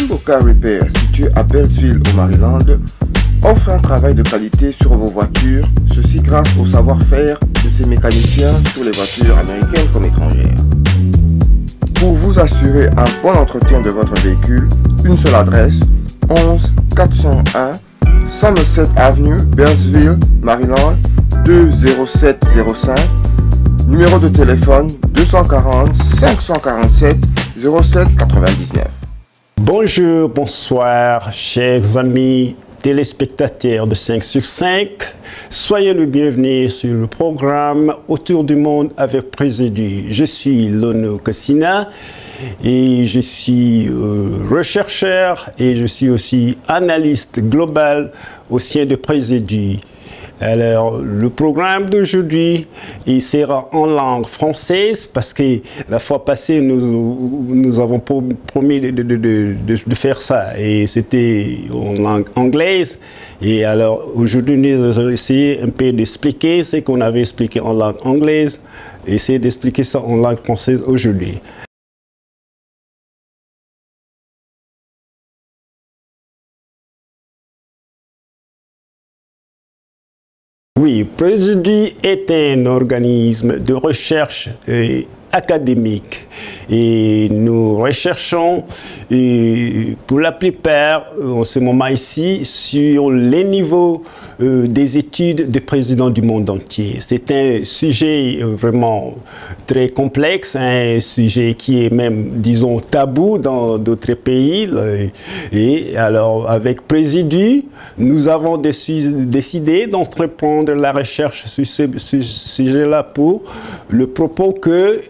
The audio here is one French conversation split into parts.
Jingo Car Repair, situé à Beltsville au Maryland, offre un travail de qualité sur vos voitures, ceci grâce au savoir-faire de ses mécaniciens sur les voitures américaines comme étrangères. Pour vous assurer un bon entretien de votre véhicule, une seule adresse, 11 401 Somerset Avenue, Beltsville, Maryland, 20705, numéro de téléphone 240 547 0799. Bonjour, bonsoir, chers amis téléspectateurs de 5 sur 5. Soyez le bienvenu sur le programme Autour du monde avec Présidu. Je suis Lono Cassina et je suis rechercheur et je suis aussi analyste global au sein de Présidu. Alors, le programme d'aujourd'hui, il sera en langue française parce que la fois passée, nous avons promis de faire ça et c'était en langue anglaise. Et alors, aujourd'hui, nous allons essayer un peu d'expliquer ce qu'on avait expliqué en langue anglaise et essayer d'expliquer ça en langue française aujourd'hui. Oui, Présidu est un organisme de recherche académique et nous recherchons pour la plupart en ce moment ici sur les niveaux des études des présidents du monde entier. C'est un sujet vraiment très complexe, un sujet qui est même, disons, tabou dans d'autres pays. Et alors, avec Présidu, nous avons décidé d'entreprendre la recherche sur ce sujet-là pour le propos que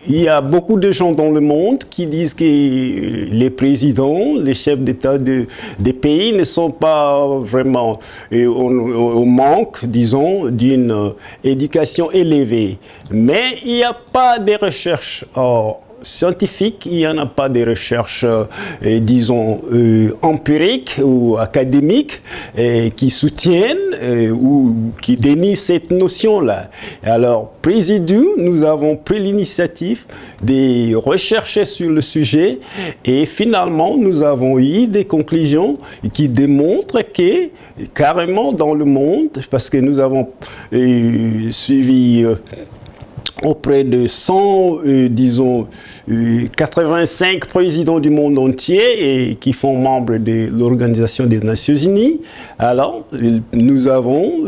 il y a beaucoup de gens dans le monde qui disent que les présidents, les chefs d'État des pays ne sont pas vraiment au manque, disons, d'une éducation élevée. Mais il n'y a pas de recherche scientifique, il n'y en a pas de recherches, disons, empiriques ou académiques qui soutiennent ou qui dénient cette notion-là. Alors, Présidu, nous avons pris l'initiative de rechercher sur le sujet et finalement, nous avons eu des conclusions qui démontrent que, carrément dans le monde, parce que nous avons suivi auprès de 100, disons, 85 présidents du monde entier et qui font membre de l'Organisation des Nations Unies. Alors, nous avons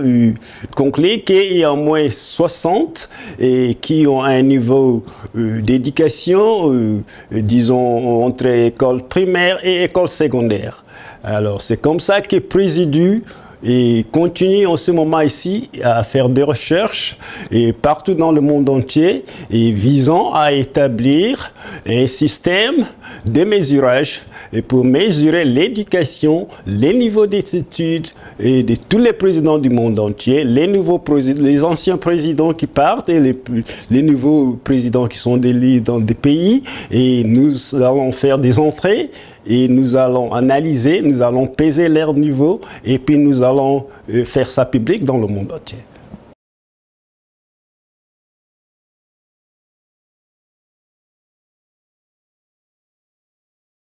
conclu qu'il y a au moins 60 qui ont un niveau d'éducation, disons, entre école primaire et école secondaire. Alors, c'est comme ça que Présidu et continue en ce moment ici à faire des recherches et partout dans le monde entier et visant à établir un système de mesurage et pour mesurer l'éducation, les niveaux d'études et de tous les présidents du monde entier, les anciens présidents qui partent et les nouveaux présidents qui sont élus dans des pays et nous allons faire des entrées et nous allons analyser, nous allons peser leur niveau et puis nous allons faire ça public dans le monde entier.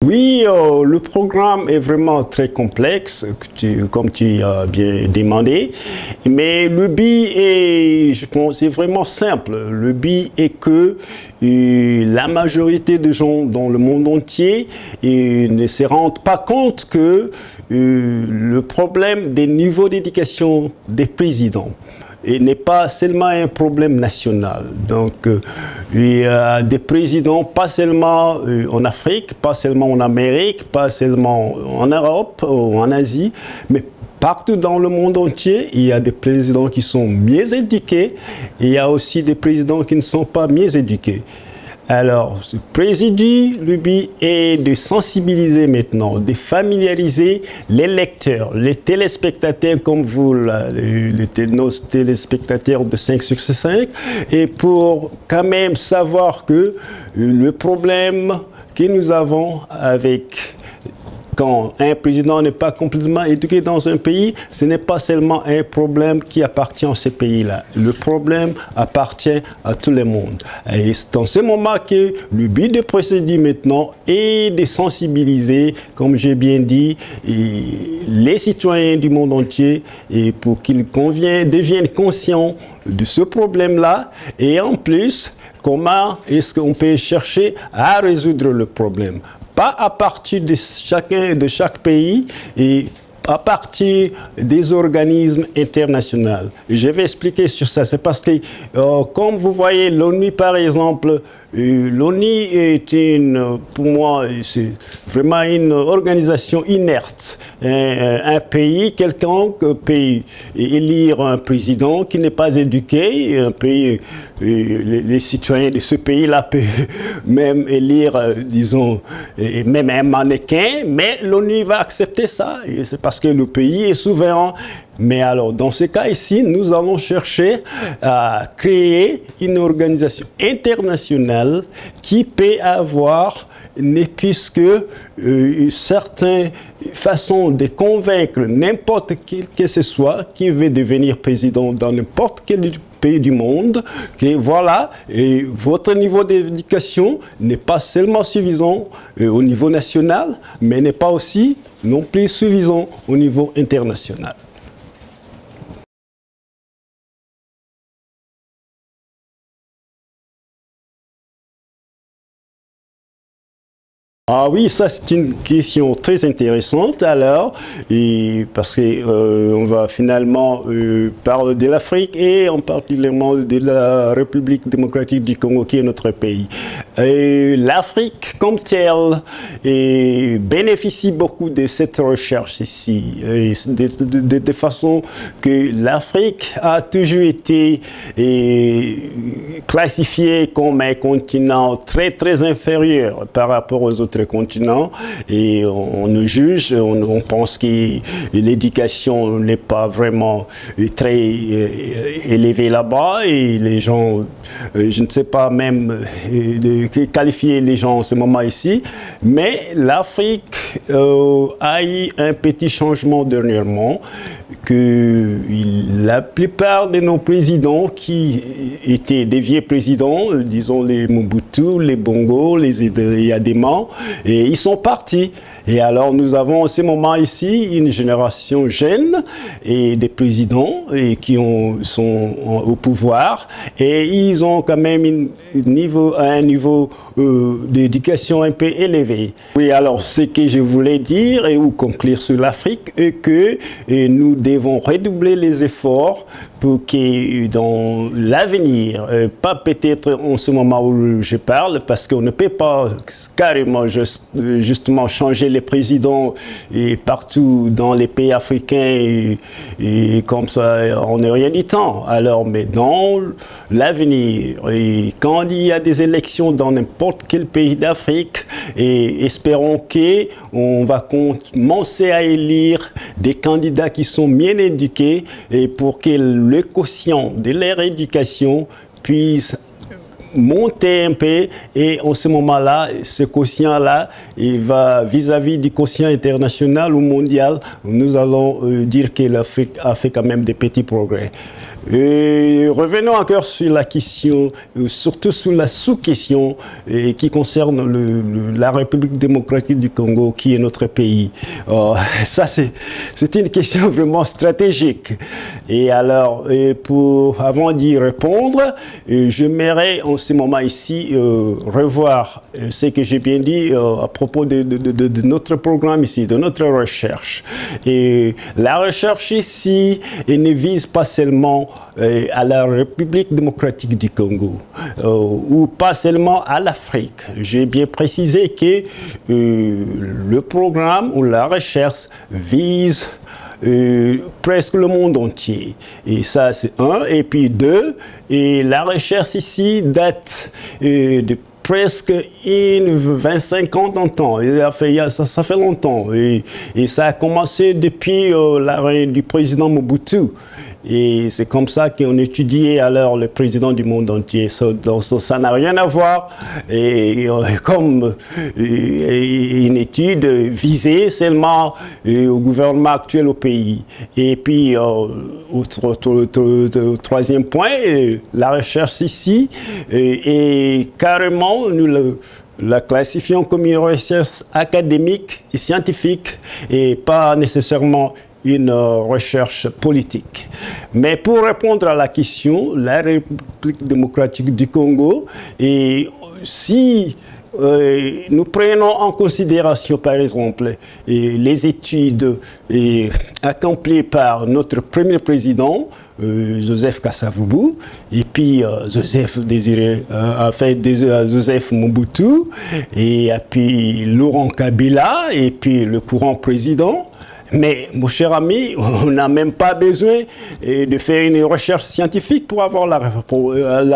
Oui, le programme est vraiment très complexe, comme tu as bien demandé, mais le but est, je pense, c'est vraiment simple. Le but est que la majorité des gens dans le monde entier ne se rendent pas compte que le problème des niveaux d'éducation des présidents n'est pas seulement un problème national. Donc, il y a des présidents, pas seulement en Afrique, pas seulement en Amérique, pas seulement en Europe ou en Asie, mais partout dans le monde entier, il y a des présidents qui sont mieux éduqués et il y a aussi des présidents qui ne sont pas mieux éduqués. Alors, ce Présidu, le but est de sensibiliser maintenant, de familiariser les lecteurs, les téléspectateurs comme vous, nos téléspectateurs de 5 sur 5, et pour quand même savoir que le problème que nous avons avec quand un président n'est pas complètement éduqué dans un pays, ce n'est pas seulement un problème qui appartient à ce pays-là. Le problème appartient à tout le monde. Et c'est dans ce moment que le but de procédure maintenant est de sensibiliser, comme j'ai bien dit, les citoyens du monde entier et pour qu'ils deviennent conscients de ce problème-là. Et en plus, comment est-ce qu'on peut chercher à résoudre le problème? Pas à partir de chaque pays et à partir des organismes internationaux. Et je vais expliquer sur ça. C'est parce que, comme vous voyez, l'ONU, par exemple, l'ONU est pour moi, c'est vraiment une organisation inerte. Un pays, quelconque peut élire un président qui n'est pas éduqué. Un pays, les citoyens de ce pays-là peuvent même élire, disons, même un mannequin, mais l'ONU va accepter ça. Et c'est parce que le pays est souverain. Mais alors, dans ce cas ici, nous allons chercher à créer une organisation internationale qui peut avoir, puisque certaines façons de convaincre n'importe qui que ce soit qui veut devenir président dans n'importe quel pays du monde, que voilà, et votre niveau d'éducation n'est pas seulement suffisant au niveau national, mais n'est pas aussi non plus suffisant au niveau international. Ah oui, ça c'est une question très intéressante alors, parce que on va finalement parler de l'Afrique et en particulièrement de la République démocratique du Congo qui est notre pays. L'Afrique comme telle bénéficie beaucoup de cette recherche ici, de façon que l'Afrique a toujours été classifiée comme un continent très très inférieur par rapport aux autres continents et on nous juge, on pense que l'éducation n'est pas vraiment très élevée là-bas et les gens, je ne sais pas même qualifier les gens en ce moment ici, mais l'Afrique a eu un petit changement dernièrement, que la plupart de nos présidents qui étaient des vieux présidents, disons les Mobutu, les Bongo, les Yadema, et ils sont partis. Et alors nous avons en ce moment ici une génération jeune et des présidents qui sont au pouvoir et ils ont quand même un niveau d'éducation un peu élevé. Oui, alors ce que je voulais dire et ou conclure sur l'Afrique est que nous devons redoubler les efforts pour que dans l'avenir, pas peut-être en ce moment où je parle, parce qu'on ne peut pas carrément justement changer les présidents partout dans les pays africains et comme ça on n'est rien du temps. Alors, mais dans l'avenir, quand il y a des élections dans n'importe quel pays d'Afrique, et espérons qu'on va commencer à élire des candidats qui sont bien éduqués et pour que le quotient de leur éducation puisse monter un peu et en ce moment-là, ce quotient-là, il va vis-à-vis du quotient international ou mondial, nous allons dire que l'Afrique a fait quand même des petits progrès. Revenons encore sur la question, surtout sur la sous-question qui concerne la République démocratique du Congo, qui est notre pays. Ça, c'est une question vraiment stratégique. Et alors, avant d'y répondre, j'aimerais en ce moment ici revoir ce que j'ai bien dit à propos de notre programme ici, de notre recherche. Et la recherche ici ne vise pas seulement à la République démocratique du Congo ou pas seulement à l'Afrique. J'ai bien précisé que le programme ou la recherche vise presque le monde entier. Et ça, c'est un. Et puis deux, et la recherche ici date de presque 25 ans longtemps. Ça fait longtemps. Et ça a commencé depuis l'arrêt du président Mobutu. Et c'est comme ça qu'on étudiait alors le président du monde entier. Donc ça n'a rien à voir comme une étude visée seulement au gouvernement actuel au pays. Et puis, au troisième point, la recherche ici est carrément, nous la classifions comme une recherche académique et scientifique et pas nécessairement une recherche politique. Mais pour répondre à la question, la République démocratique du Congo, et si nous prenons en considération, par exemple, les études accomplies par notre premier président, Joseph Kasavubu, et puis Joseph Mobutu, et puis Laurent Kabila, et puis le courant président. Mais, mon cher ami, on n'a même pas besoin de faire une recherche scientifique pour avoir la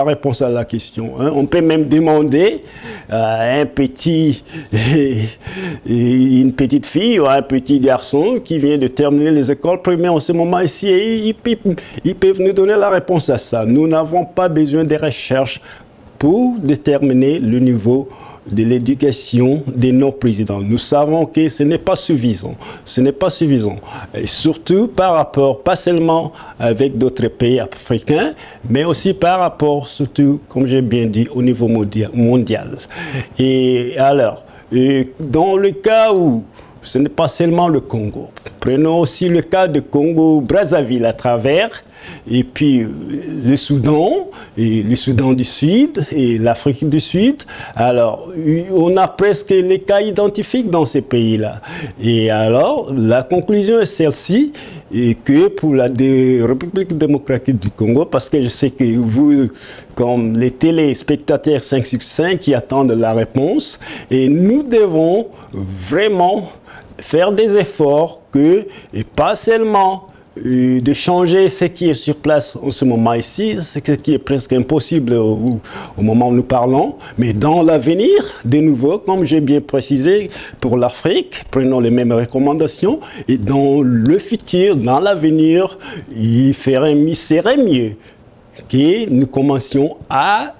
réponse à la question. On peut même demander à une petite fille ou à un petit garçon qui vient de terminer les écoles primaires en ce moment ici, et ils peuvent nous donner la réponse à ça. Nous n'avons pas besoin de recherches pour déterminer le niveau de l'éducation de nos présidents. Nous savons que ce n'est pas suffisant. Ce n'est pas suffisant. Et surtout par rapport, pas seulement avec d'autres pays africains, mais aussi par rapport, surtout, comme j'ai bien dit, au niveau mondial. Et alors, dans le cas où ce n'est pas seulement le Congo, prenons aussi le cas de Congo-Brazzaville à travers, et puis le Soudan, et le Soudan du Sud, et l'Afrique du Sud. Alors, on a presque les cas identifiques dans ces pays-là. Et alors, la conclusion est celle-ci, et que pour la République démocratique du Congo, parce que je sais que vous, comme les téléspectateurs 5 sur 5 qui attendent la réponse, et nous devons vraiment faire des efforts et pas seulement de changer ce qui est sur place en ce moment ici, c'est ce qui est presque impossible au moment où nous parlons, mais dans l'avenir, de nouveau, comme j'ai bien précisé, pour l'Afrique, prenons les mêmes recommandations, et dans le futur, dans l'avenir, il serait mieux que nous commencions à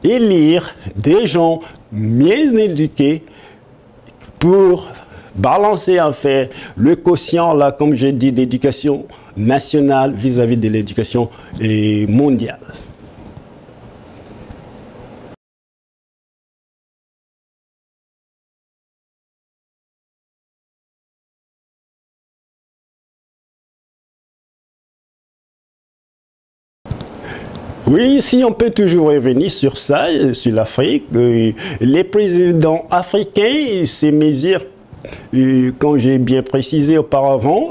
élire des gens mieux éduqués pour balancer en fait le quotient, là, comme j'ai dit, d'éducation nationale vis-à-vis de l'éducation mondiale. Oui, si on peut toujours revenir sur ça, sur l'Afrique, les présidents africains, ces mesures, comme j'ai bien précisé auparavant,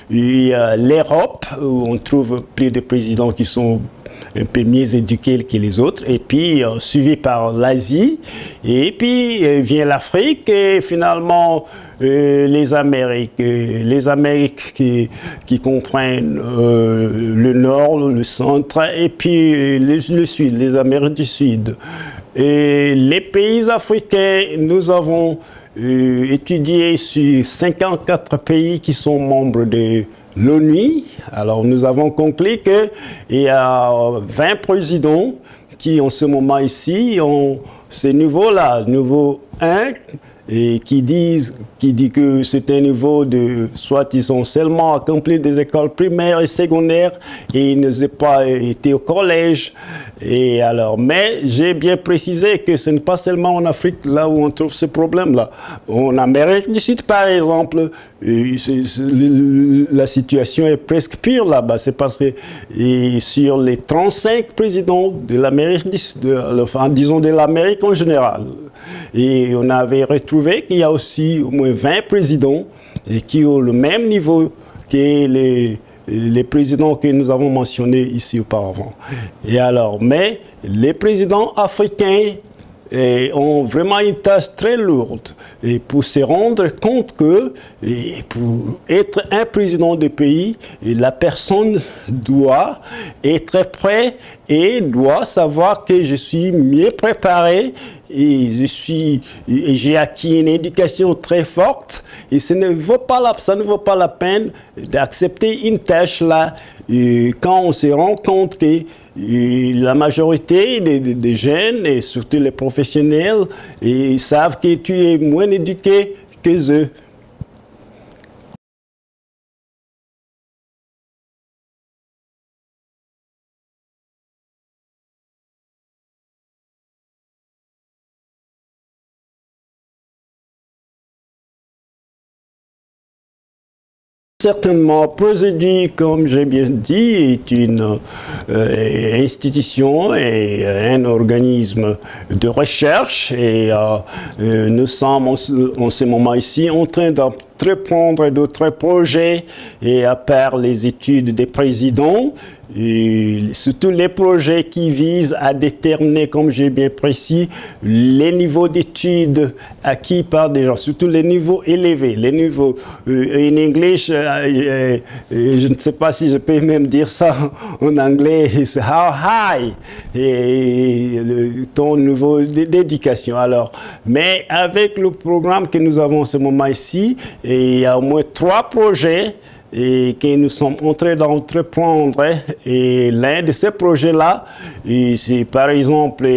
l'Europe, où on trouve plus de présidents qui sont un peu mieux éduqués que les autres, et puis suivi par l'Asie, et puis vient l'Afrique, et finalement les Amériques qui comprennent le Nord, le Centre, et puis le Sud, les Amériques du Sud. Et les pays africains, nous avons étudié sur 54 pays qui sont membres de l'ONU. Alors nous avons conclu qu'il y a 20 présidents qui en ce moment ici ont ce niveau-là, niveau 1, et qui dit que c'est un niveau de, soit ils ont seulement accompli des écoles primaires et secondaires et ils n'ont pas été au collège. Et alors, mais j'ai bien précisé que ce n'est pas seulement en Afrique là où on trouve ce problème-là. En Amérique du Sud, par exemple, la situation est presque pire là-bas. C'est parce que sur les 35 présidents de l'Amérique du Sud, enfin, disons de l'Amérique en général, et on avait retrouvé qu'il y a aussi au moins 20 présidents qui ont le même niveau que les présidents que nous avons mentionnés ici auparavant. Et alors, mais les présidents africains ont vraiment une tâche très lourde et pour se rendre compte que pour être un président de pays, la personne doit être prête et doit savoir que je suis mieux préparé et j'ai acquis une éducation très forte et ça ne vaut pas la peine d'accepter une tâche là quand on se rend compte que la majorité des jeunes et surtout les professionnels savent que tu es moins éduqué que eux. Certainement, Prosody, comme j'ai bien dit, est une institution et un organisme de recherche et nous sommes en ce moment ici en train d'entreprendre d'autres projets et à part les études des présidents, et surtout les projets qui visent à déterminer, comme j'ai bien précis, les niveaux d'études acquis par des gens, surtout les niveaux élevés, les niveaux en anglais, je ne sais pas si je peux même dire ça en anglais, c'est how high et ton niveau d'éducation. Alors, mais avec le programme que nous avons en ce moment ici, il y a au moins 3 projets et que nous sommes en train d'entreprendre. Et l'un de ces projets-là, c'est par exemple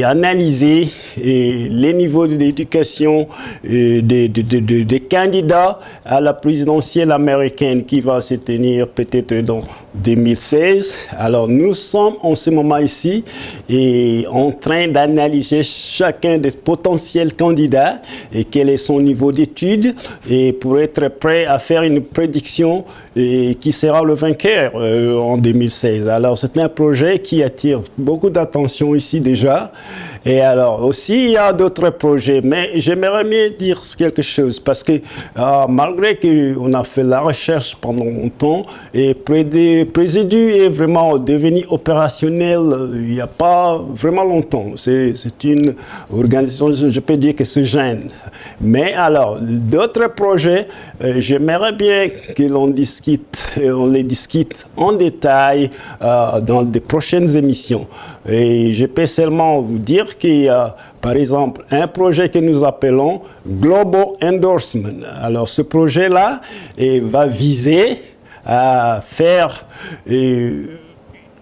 analyser les niveaux d'éducation des candidats à la présidentielle américaine qui va se tenir peut-être dans 2016. Alors nous sommes en ce moment ici et en train d'analyser chacun des potentiels candidats et quel est son niveau d'études et pour être prêt à faire une prédiction qui sera le vainqueur en 2016. Alors c'est un projet qui attire beaucoup d'attention ici déjà. Et alors aussi il y a d'autres projets, mais j'aimerais bien dire quelque chose parce que malgré qu'on a fait la recherche pendant longtemps et Prosody est vraiment devenu opérationnel il n'y a pas vraiment longtemps. C'est une organisation, je peux dire que c'est jeune. Mais alors d'autres projets, j'aimerais bien que l'on discute, on les discute en détail dans de prochaines émissions. Et je peux seulement vous dire qu'il y a, par exemple, un projet que nous appelons Global Endorsement. Alors, ce projet-là va viser à faire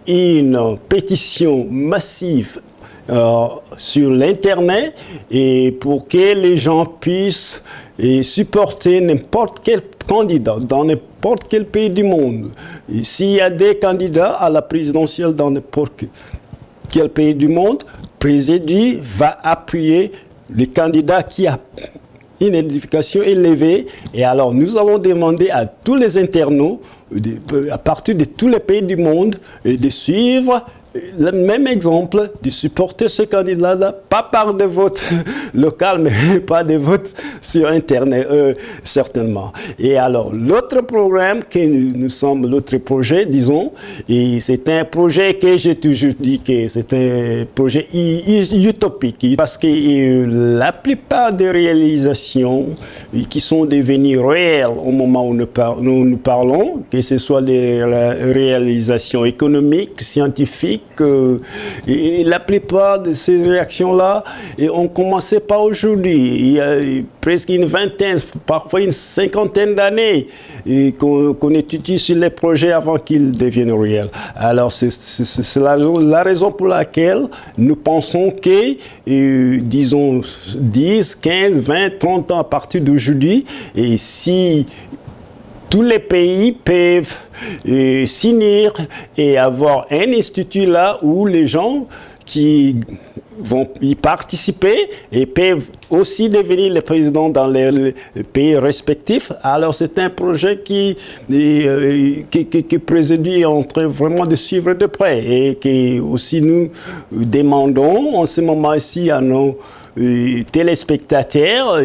une pétition massive sur l'Internet et pour que les gens puissent supporter n'importe quel candidat dans n'importe quel pays du monde. S'il y a des candidats à la présidentielle dans n'importe quel pays du monde, Prosody va appuyer le candidat qui a une édification élevée. Et alors, nous allons demander à tous les internautes, à partir de tous les pays du monde, de suivre le même exemple, de supporter ce candidat-là, pas par des votes locaux, mais pas des votes sur Internet, certainement. Et alors, l'autre programme que nous sommes, l'autre projet, disons, et c'est un projet que j'ai toujours dit que c'est un projet utopique, parce que la plupart des réalisations qui sont devenues réelles au moment où nous parlons, que ce soit des réalisations économiques, scientifiques, et la plupart de ces réactions-là ont commencé pas aujourd'hui. Il y a presque une vingtaine, parfois une cinquantaine d'années qu'on étudie sur les projets avant qu'ils deviennent réels. Alors, c'est la raison pour laquelle nous pensons que, disons, 10, 15, 20, 30 ans à partir d'aujourd'hui, et si tous les pays peuvent s'unir et avoir un institut là où les gens qui vont y participer et peuvent aussi devenir les présidents dans les pays respectifs. Alors c'est un projet qui Prosody est en train vraiment de suivre de près et que aussi nous demandons en ce moment ici à nos téléspectateurs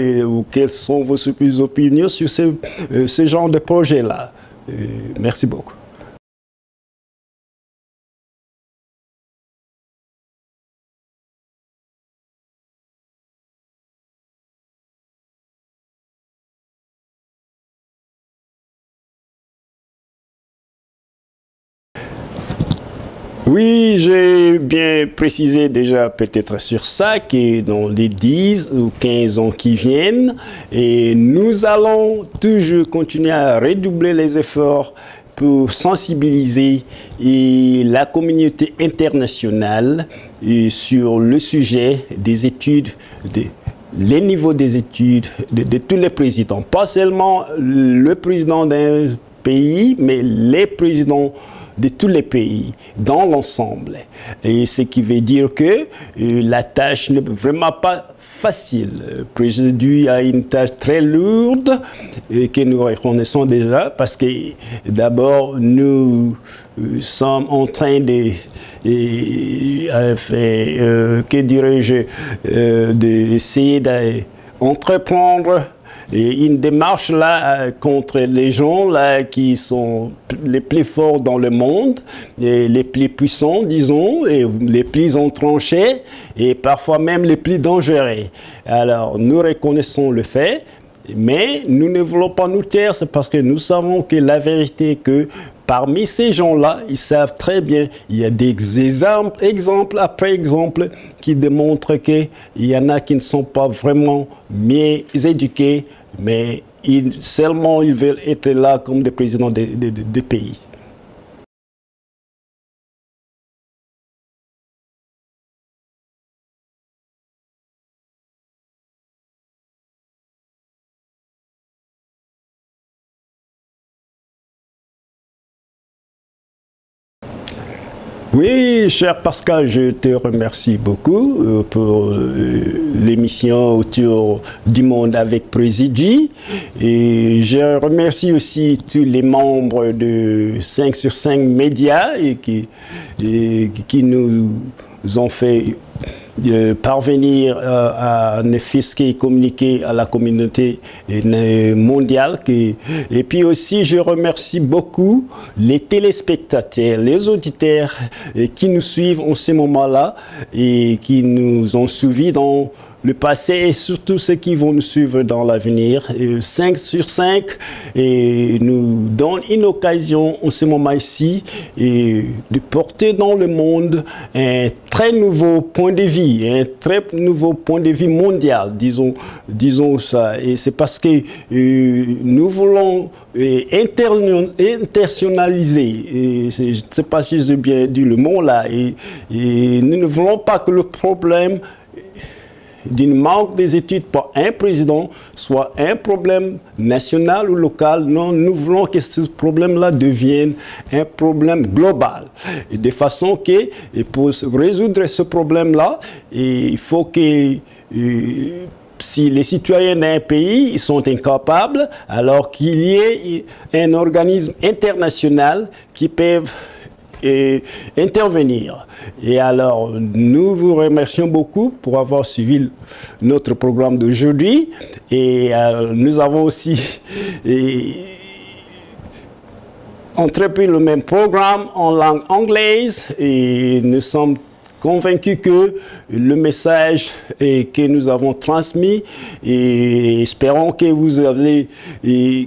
quelles sont vos opinions sur ce genre de projet-là. Merci beaucoup. Oui, j'ai bien précisé déjà peut-être sur ça que dans les 10 ou 15 ans qui viennent, et nous allons toujours continuer à redoubler les efforts pour sensibiliser la communauté internationale sur le sujet des études, les niveaux des études de tous les présidents. Pas seulement le président d'un pays, mais les présidents de tous les pays, dans l'ensemble. Et ce qui veut dire que la tâche n'est vraiment pas facile. Le président a une tâche très lourde et que nous reconnaissons déjà parce que d'abord nous sommes en train de que dirais-je, d'essayer d'entreprendre une démarche là contre les gens là qui sont les plus forts dans le monde, et les plus puissants, disons, et les plus entranchés et parfois même les plus dangereux. Alors nous reconnaissons le fait, mais nous ne voulons pas nous taire, c'est parce que nous savons que la vérité est que parmi ces gens-là, ils savent très bien, il y a des exemples après exemples qui démontrent qu'il y en a qui ne sont pas vraiment mieux éduqués, mais seulement ils veulent être là comme des présidents des pays. Oui, cher Pascal, je te remercie beaucoup pour l'émission autour du monde avec Présidy. Et je remercie aussi tous les membres de 5 sur 5 médias qui nous ont fait parvenir à offusquer et communiquer à la communauté mondiale. Et puis aussi, je remercie beaucoup les téléspectateurs, les auditeurs qui nous suivent en ce moment-là et qui nous ont suivis dans le passé et surtout ceux qui vont nous suivre dans l'avenir. 5 sur 5 et nous donne une occasion en ce moment ici de porter dans le monde un très nouveau point de vue, un très nouveau point de vue mondial, disons ça. Et c'est parce que nous voulons internationaliser, je ne sais pas si j'ai bien dit le mot là, et nous ne voulons pas que le problème d'une manque des études par un président soit un problème national ou local. Non, nous voulons que ce problème-là devienne un problème global. Et de façon que, pour résoudre ce problème-là, il faut que si les citoyens d'un pays sont incapables, alors qu'il y ait un organisme international qui peut intervenir. Et alors, nous vous remercions beaucoup pour avoir suivi notre programme d'aujourd'hui. Et nous avons aussi entrepris le même programme en langue anglaise et nous sommes convaincus que le message que nous avons transmis, et espérons que vous allez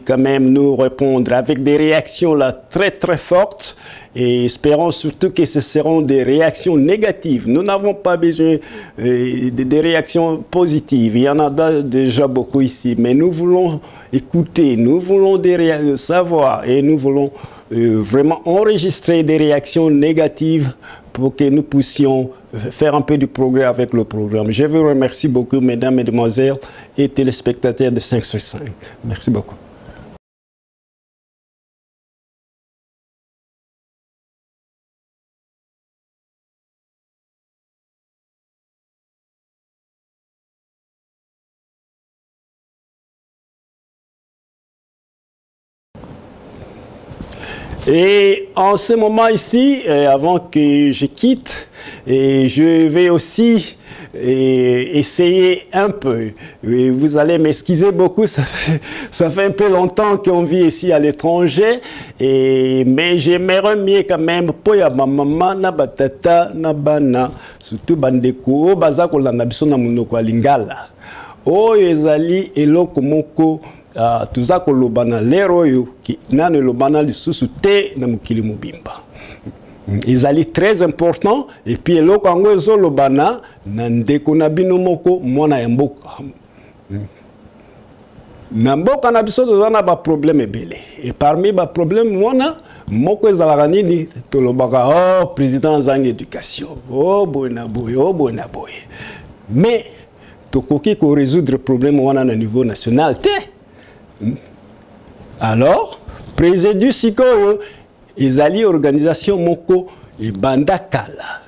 quand même nous répondre avec des réactions là très très fortes, et espérons surtout que ce seront des réactions négatives. Nous n'avons pas besoin des réactions positives, il y en a déjà beaucoup ici, mais nous voulons écouter, nous voulons savoir et nous voulons vraiment enregistrer des réactions négatives pour que nous puissions faire un peu de progrès avec le programme. Je vous remercie beaucoup, mesdames, mesdemoiselles et téléspectateurs de 5 sur 5. Merci beaucoup. Et en ce moment ici, avant que je quitte, je vais aussi essayer un peu. Et vous allez m'excuser beaucoup, ça fait un peu longtemps qu'on vit ici à l'étranger, mais j'aimerais mieux quand même pour ya maman na batata na bana surtout bandeko baza kolanda biso na munoko ya lingala oyo ezali eloko moko tuza kolobana lero oyo nane lobana lisusu te na mokili mobimba. Ils allaient très important et puis le Congo zolobana nandeko na bino moko mwana ya mboka. Na mboka na biso tozana ba problème ebele. Et parmi ba problème mwana moko ezalaka nini tolobaka oh président zang éducation. Oh boyna boy, oh boyna boy. Mais tokoki ko résoudre problème wana na niveau national te. Alors président sikoyo ezali organisation moko e banda kala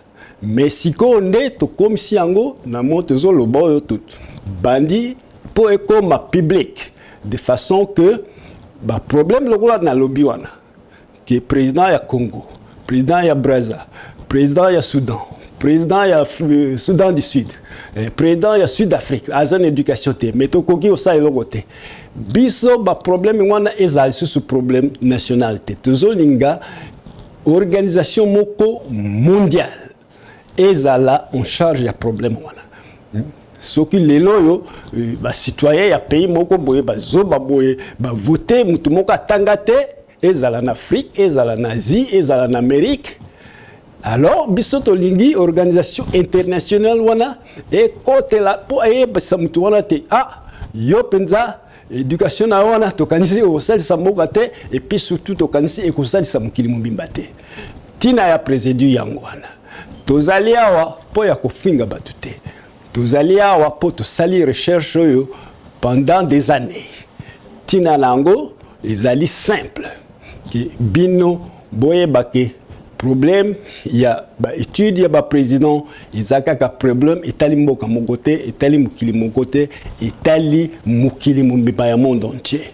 mais siko nde to comme si yango na moto zo lo boyo tout bandi po ekoma public de façon que ba problème lokola na lobby wana que président ya Congo, président ya Brazza, président ya Soudan, président ya Soudan du Sud, président ya Sud-Afrique azan éducation te mais to koki osa eloko te. Biso ba problème wana ezali sous problème nationalité. Tozolinga organisation moko mondiale ezala en charge ya problème wana. Soki lelo yo ba citoyen ya pays moko boye ba zoba boye ba voter mutu moko atanga te ezala en Afrique, ezala en Asie, ezala en Amérique. Alors biso tolingi organisation internationale wana e kote la po e ba mutu wana te ah yo penza éducation na wana tokanisi osalisa mboka te et puis surtout tokanisi ekosalisa mokili mobimba te tina ya président yango wana tozali awa po ya kofinga batu te tozali awa po tosali recherche oyo pendant des années tina nango ezali simple que bino boyebake problème il y a ba étude il y a ba président izaka ka problème etali mboka mokote etali mukili mokote etali mukili mumbiba ya monde entier.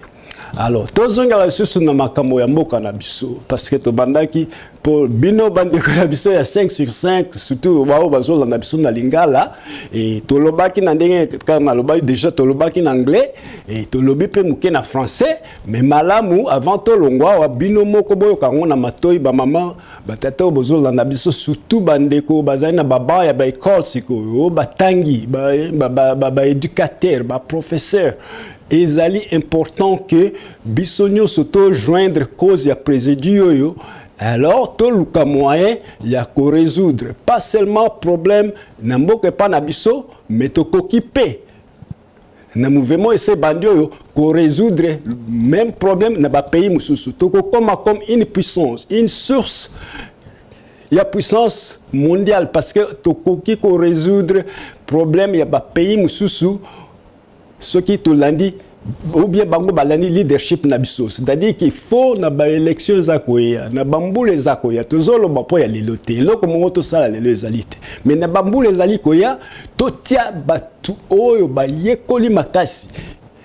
Alors tozonga la susu na makambo ya mboka na biso parce que to bandaki pour bino bande ya biso ya 5 sur 5 surtout bao bazola na biso na lingala et to lobaki na ndenge kana lobaki déjà to lobaki na anglais et to lobi pe muke na français mais malamu avant to longwa wa bino moko boyo kango na matoi ba mama batata bozola na biso surtout bandeko bazali na baba ya ba école siko ba tangi ba éducateur ba professeur. Ezali important que bisonyo soto joindre cause ya président yo alors to luka moyen ya ko résoudre pas seulement problème na mboka pa na biso mais to kokipe na mouvement ese bandio yo ko résoudre même problème na ba pays mususu to ko comme une puissance une source ya puissance mondiale parce que to koki ko résoudre problème ya ba pays mususu ce qui te lundi ou bien bango balani leadership na biso c'est-à-dire qu'il faut na ba élection za koya na bambule za koya tozolo ba po ya lelote loko mongo to sala lelo ezalite mais na bambule ezali koya to tia batu oyo ba yekoli makasi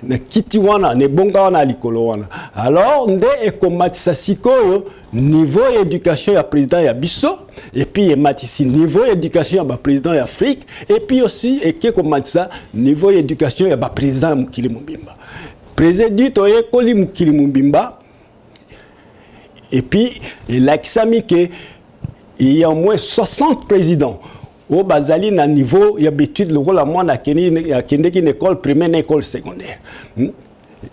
na kiti wana ne bonga wana likolo wana alors nde ekomatisa sikoyo niveau éducation ya président ya biso et puis ematisi niveau éducation ya ba président ya Afrique et puis aussi ekomatisa niveau éducation ya ba président mukili mubimba président toye koli mukili mubimba et puis elakisami que il y a au moins 60 présidents au bazali na niveau ya étude lokola mwana kende ki école primaire na école secondaire.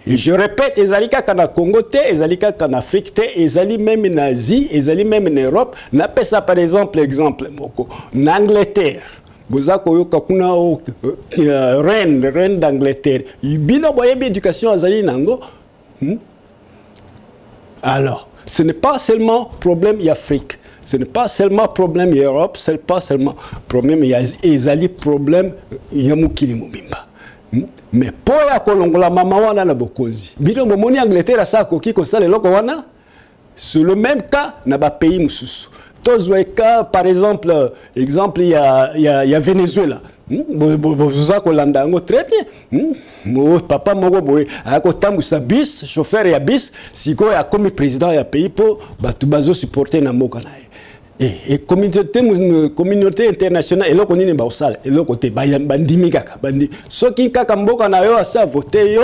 Et je répète, ezalika kana Congo te, ezalika kana Afrique te, ezali même en Asie, ezali même en Europe. Na pesa par exemple moko en Angleterre. Bozako yoka kuna reine d'Angleterre. Ibino boyebi éducation azali nango. Alors, ce n'est pas seulement problème Afrique. Ce n'est pas seulement problème Europe, ce n'est pas seulement problème ezali problème yamukili mubimba. Mais pour ya kolongola mama wana na bokonzi. Bino bomoni Angleterre sa koki ko sala loko wana. C'est le même cas na ba pays mususu. Tozweka par exemple il y a Venezuela. Boza ko landa ngo très bien. Mo papa moko boy ako tambusa bis chauffeur ya bis siko ya comme président ya pays po batu bazo supporter na moka naye. Et communauté internationale eloko nini ba osala eloko te bandimi kaka bandi soki kaka mboka na yo asa voter yo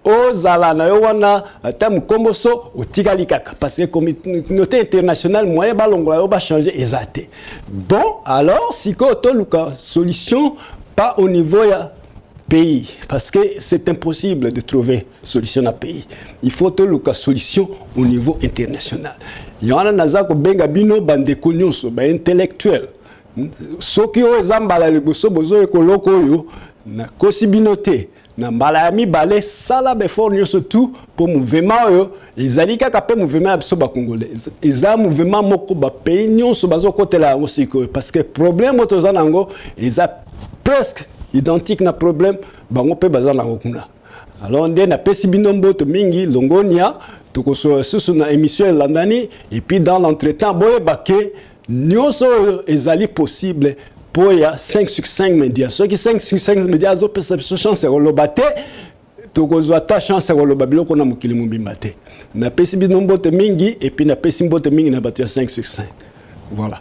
ozala na yo wana ata mukomboso otikali kaka parce que communauté internationale moyen balongola yo ba changer ezate. Bon alors siko to luka solution pas au niveau ya pays, parce que c'est impossible de trouver solution à pays. Il faut trouver la solution au niveau international. Il y en a nazako benga bino bande konyonso ba intellectuel. Soki o ezambala le boso bozo ekoloko yo na kosibinote na mbala mi balé sala be for nyonso tout pour mouvement yo ezali kaka pe mouvement ya biso ba congolais. Eza mouvement moko ba pays nyonso bazo kotela yango siko parce que problème otoza nango eza presque identique na problème bango pe bazana ngokuna. Alors ndé na pesi binombo to mingi longonia to koso susu na émission landani et puis dans l'entretemps boye baké nyonso ezali possible pour ya 5 sur 5 médias. Ceux qui 5 sur 5 médias zo pesa chance ya lobate to kozo ta chance ya lobabilo kona mukili mumbimba te. Na pesi binombo to mingi et puis na pesi mbote mingi na batu ya 5 sur 5. Voilà.